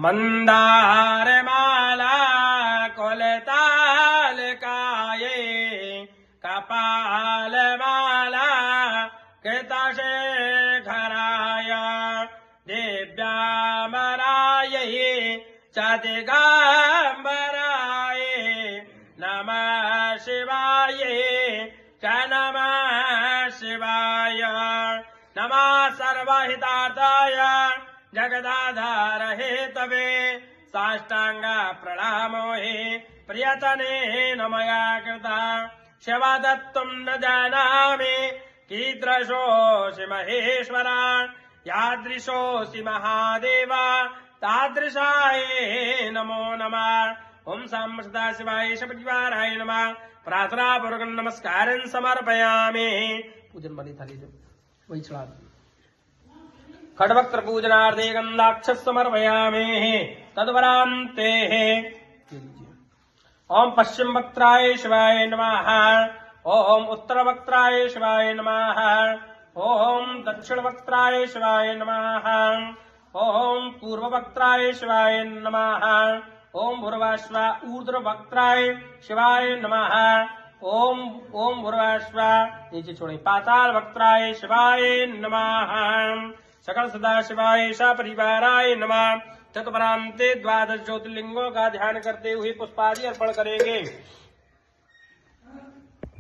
मंदार माला कुलताल काये कपाल माला कृतशेखराय दिव्यामराय च दिगंबराय नमः शिवाय च नमः शिवाय नमः सर्वहितार्थाय जगदाधार हेतवे साष्टांग प्रणामो हि प्रियतने नमया कृता सेवा दत्तुं न जानामि कीदृशोऽसि महेश्वरा यादृशोऽसि महादेव तादृशाय नमो नमः। ओम साम सदाशिवाय सपरिवाराय नमः। प्रार्थनापूर्वकं नमस्कारं समर्पयामि। पूजन वाली थाली जो वही चढ़ा दो। खड्वक्त्र पूजनार्थे गंधाक्षत समर्पयामि तद्वरान्ते। ओम पश्चिम वक्त्राय शिवाय नमः। ओम उत्तर वक्त्राय शिवाय नमः। ओम दक्षिण वक्त्राय शिवाय नमः। ओम पूर्व वक्त्राय शिवाय नमः। ओम भूर्वाश्व ऊर्ध्व वक्त्राय शिवाय नमः। ओम भूर्वाश्व नीचे छोड़े पाताल वक्त्राय शिवाय नमः। सकल सदाशिवाय सपरिवाराय नमः। चतुरांते द्वादश ज्योतिर्लिंगों का ध्यान करते हुए पुष्पादि अर्पण करेंगे।